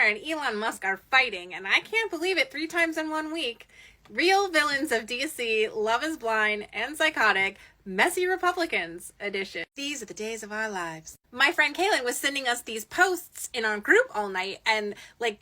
and Elon Musk are fighting, and I can't believe it 3 times in 1 week. Real villains of DC, Love is Blind, and Psychotic, Messy Republicans edition. These are the days of our lives. My friend Kaylin was sending us these posts in our group all night, and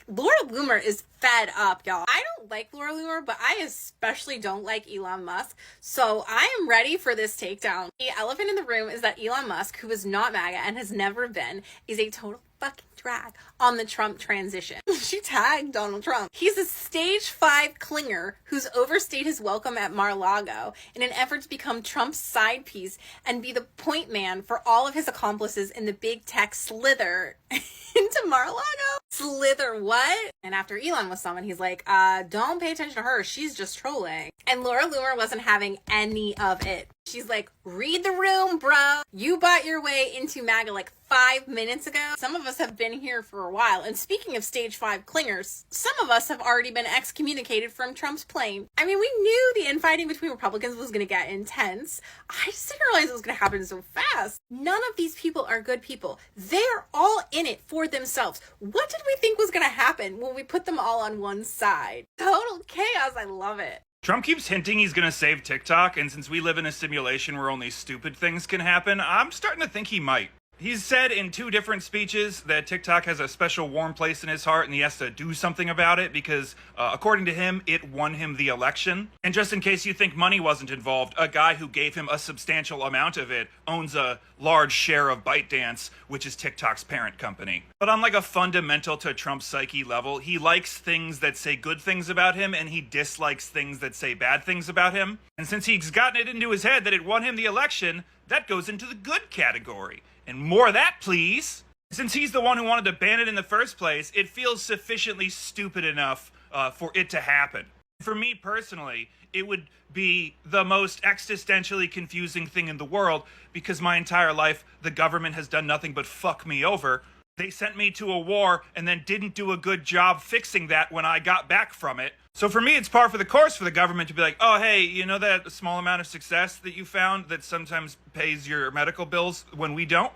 Laura Loomer is fed up, y'all. I don't like Laura Loomer, but I especially don't like Elon Musk, so I am ready for this takedown. The elephant in the room is that Elon Musk, who is not MAGA and has never been, is a total fucking drag on the Trump transition. She tagged Donald Trump. He's a stage 5 clinger who's overstayed his welcome at Mar-a-Lago in an effort to become Trump's side piece and be the point man for all of his accomplices in the big tech slither into Mar-a-Lago. Slither what? And after Elon was summoned, he's like, don't pay attention to her. She's just trolling. And Laura Loomer wasn't having any of it. She's like, read the room, bro. You bought your way into MAGA like 5 minutes ago. Some of us have been here for a while. And speaking of stage 5 clingers, some of us have already been excommunicated from Trump's plane. I mean, we knew the infighting between Republicans was going to get intense. I just didn't realize it was going to happen so fast. None of these people are good people. They're all in it for themselves. What did we think was going to happen when we put them all on one side? Total chaos. I love it. Trump keeps hinting he's going to save TikTok, and since we live in a simulation where only stupid things can happen, I'm starting to think he might. He's said in 2 different speeches that TikTok has a special warm place in his heart and he has to do something about it because, according to him, it won him the election. And just in case you think money wasn't involved, a guy who gave him a substantial amount of it owns a large share of ByteDance, which is TikTok's parent company. But on like a fundamental to Trump's psyche level, he likes things that say good things about him and he dislikes things that say bad things about him. And since he's gotten it into his head that it won him the election, that goes into the good category. And more of that, please. Since he's the one who wanted to ban it in the first place, it feels sufficiently stupid enough for it to happen. For me personally, it would be the most existentially confusing thing in the world because my entire life, the government has done nothing but fuck me over. They sent me to a war and then didn't do a good job fixing that when I got back from it. So for me, it's par for the course for the government to be like, oh, hey, you know that small amount of success that you found that sometimes pays your medical bills when we don't?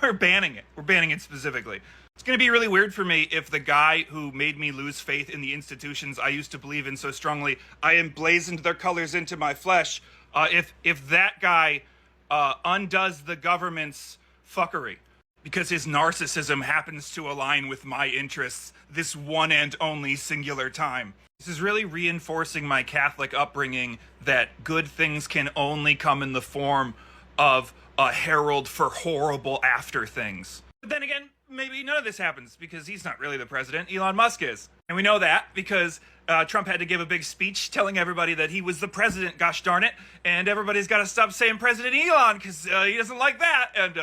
We're banning it. We're banning it specifically. It's going to be really weird for me if the guy who made me lose faith in the institutions I used to believe in so strongly, I emblazoned their colors into my flesh, if that guy undoes the government's fuckery. Because his narcissism happens to align with my interests this one and only singular time. This is really reinforcing my Catholic upbringing that good things can only come in the form of a herald for horrible after things. But then again, maybe none of this happens because he's not really the president, Elon Musk is. And we know that because Trump had to give a big speech telling everybody that he was the president, gosh darn it, and everybody's got to stop saying President Elon because he doesn't like that, and,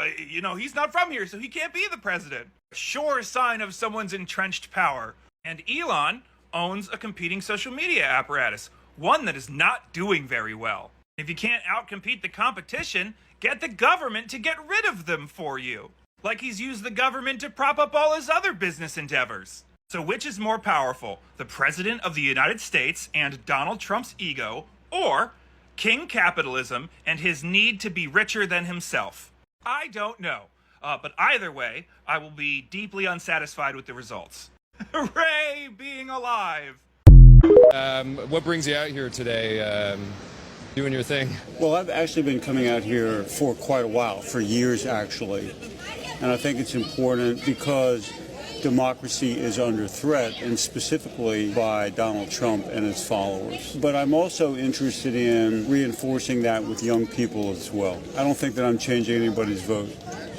he's not from here, so he can't be the president. Sure sign of someone's entrenched power. And Elon owns a competing social media apparatus, one that is not doing very well. If you can't outcompete the competition, get the government to get rid of them for you. Like he's used the government to prop up all his other business endeavors. So which is more powerful, the President of the United States and Donald Trump's ego, or King Capitalism and his need to be richer than himself? I don't know, but either way, I will be deeply unsatisfied with the results. Hooray, being alive! What brings you out here today, doing your thing? Well, I've actually been coming out here for quite a while, for years actually, and I think it's important because democracy is under threat, and specifically by Donald Trump and his followers. But I'm also interested in reinforcing that with young people as well. I don't think that I'm changing anybody's vote.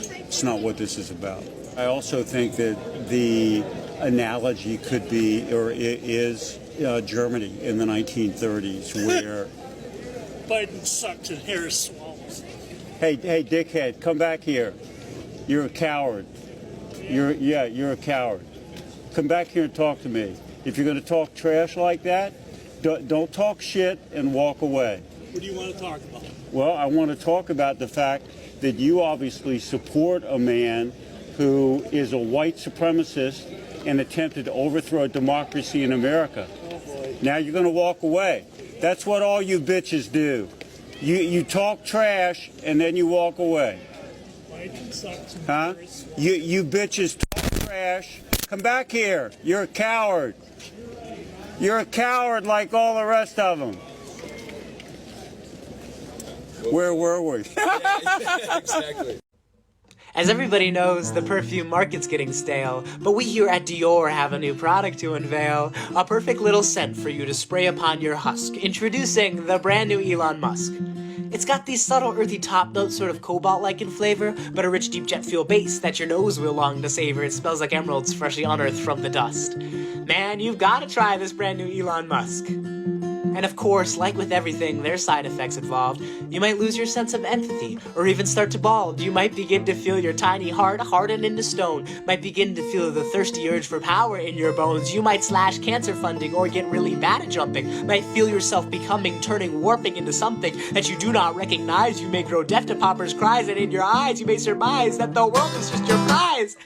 It's not what this is about. I also think that the analogy could be, or it is, Germany in the 1930s, where Biden sucks and Harris swallows. Hey, dickhead, come back here. You're a coward. You're a coward. Come back here and talk to me. If you're going to talk trash like that, don't talk shit and walk away. What do you want to talk about? Well, I want to talk about the fact that you obviously support a man who is a white supremacist and attempted to overthrow democracy in America. Oh boy. Now you're going to walk away. That's what all you bitches do. You talk trash and then you walk away. Biden sucks and Huh? Harris swallows. You bitches talk trash, Come back here. You're a coward. You're a coward like all the rest of them. Where were we? Exactly. As everybody knows, the perfume market's getting stale, but we here at Dior have a new product to unveil, a perfect little scent for you to spray upon your husk, introducing the brand new Elon Musk. It's got these subtle earthy top notes, sort of cobalt-like in flavor, but a rich deep jet fuel base that your nose will long to savor. It smells like emeralds freshly unearthed from the dust. Man, you've gotta try this brand new Elon Musk. And of course, like with everything, there's side effects involved. You might lose your sense of empathy, or even start to bald. You might begin to feel your tiny heart harden into stone. Might begin to feel the thirsty urge for power in your bones. You might slash cancer funding, or get really bad at jumping. Might feel yourself turning, warping into something that you do not recognize. You may grow deaf to Popper's cries, and in your eyes you may surmise that the world is just your prize.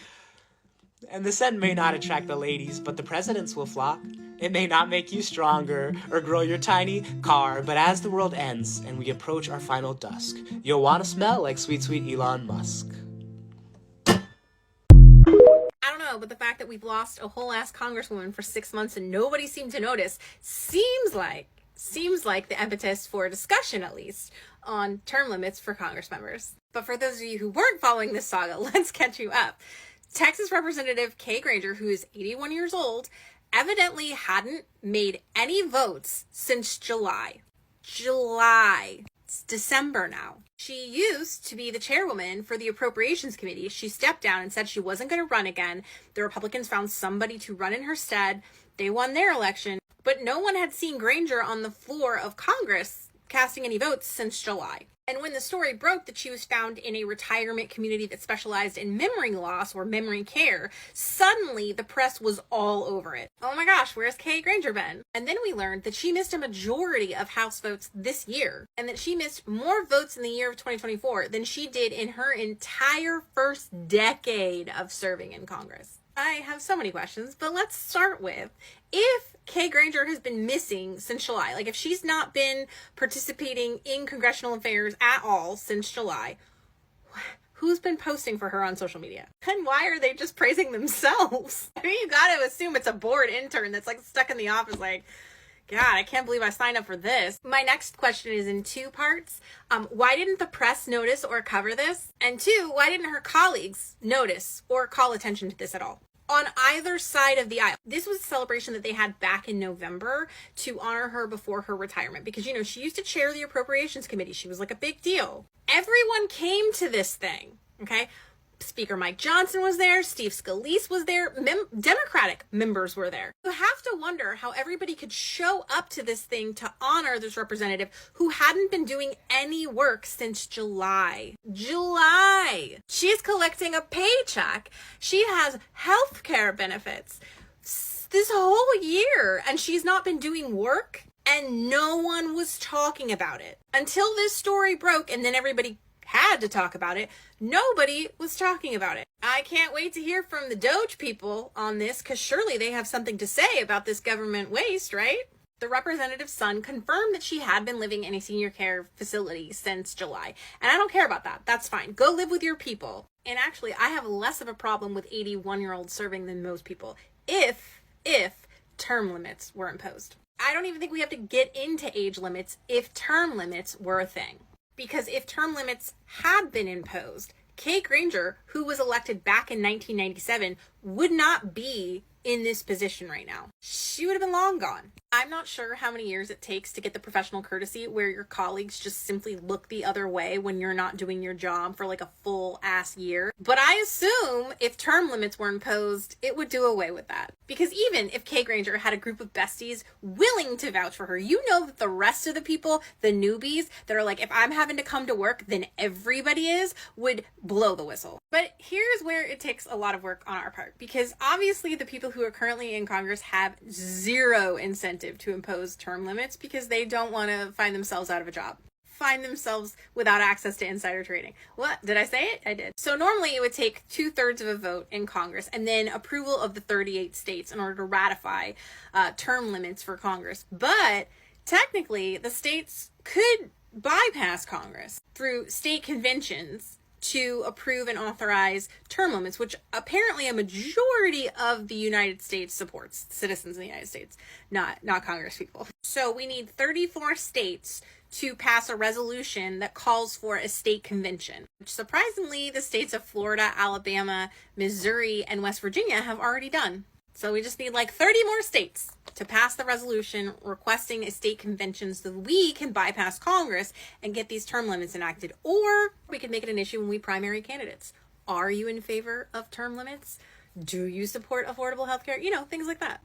And the scent may not attract the ladies, but the presidents will flock. It may not make you stronger or grow your tiny car, but as the world ends and we approach our final dusk, you'll want to smell like sweet, sweet Elon Musk. I don't know, but the fact that we've lost a whole ass congresswoman for 6 months and nobody seemed to notice seems like the impetus for discussion, at least, on term limits for Congress members. But for those of you who weren't following this saga, let's catch you up. Texas Representative Kay Granger, who is 81 years old, evidently hadn't made any votes since July. It's December now. She used to be the chairwoman for the Appropriations Committee. She stepped down and said she wasn't going to run again. The Republicans found somebody to run in her stead. They won their election, but no one had seen Granger on the floor of Congress casting any votes since July. And when the story broke that she was found in a retirement community that specialized in memory loss or memory care, suddenly the press was all over it. Oh my gosh, where's Kay Granger been? And then we learned that she missed a majority of House votes this year, and that she missed more votes in the year of 2024 than she did in her entire first decade of serving in Congress. I have so many questions, but let's start with, if Kay Granger has been missing since July, like if she's not been participating in congressional affairs at all since July, who's been posting for her on social media? And why are they just praising themselves? I mean, you gotta assume it's a bored intern that's like stuck in the office like, God, I can't believe I signed up for this. My next question is in two parts. Why didn't the press notice or cover this? And two, why didn't her colleagues notice or call attention to this at all? On either side of the aisle. This was a celebration that they had back in November to honor her before her retirement, because, you know, she used to chair the Appropriations Committee. She was like a big deal. Everyone came to this thing, okay? Speaker Mike Johnson was there, Steve Scalise was there, Democratic members were there. You have to wonder how everybody could show up to this thing to honor this representative who hadn't been doing any work since July. She's collecting a paycheck. She has health care benefits this whole year, and she's not been doing work, and no one was talking about it. Until this story broke, and then everybody had to talk about it, nobody was talking about it. I can't wait to hear from the Doge people on this, because surely they have something to say about this government waste, right? The representative's son confirmed that she had been living in a senior care facility since July. And I don't care about that. That's fine. Go live with your people. And actually, I have less of a problem with 81-year-olds serving than most people, if term limits were imposed. I don't even think we have to get into age limits if term limits were a thing. Because if term limits had been imposed, Kay Granger, who was elected back in 1997, would not be in this position right now. She would have been long gone. I'm not sure how many years it takes to get the professional courtesy where your colleagues just simply look the other way when you're not doing your job for like a full ass year. But I assume if term limits were imposed, it would do away with that. Because even if Kay Granger had a group of besties willing to vouch for her, you know that the rest of the people, the newbies that are like, if I'm having to come to work, then everybody is, would blow the whistle. But here's where it takes a lot of work on our part, because obviously the people who are currently in Congress have zero incentive to impose term limits because they don't want to find themselves out of a job, find themselves without access to insider trading. What? Did I say it? I did. So normally it would take 2/3 of a vote in Congress and then approval of the 38 states in order to ratify term limits for Congress. But technically the states could bypass Congress through state conventions to approve and authorize term limits, which apparently a majority of the United States supports, citizens in the United States, not Congress people. So we need 34 states to pass a resolution that calls for a state convention, which surprisingly the states of Florida, Alabama, Missouri, and West Virginia have already done. So we just need like 30 more states to pass the resolution requesting a state convention so that we can bypass Congress and get these term limits enacted. Or we can make it an issue when we primary candidates. Are you in favor of term limits? Do you support affordable healthcare? You know, things like that.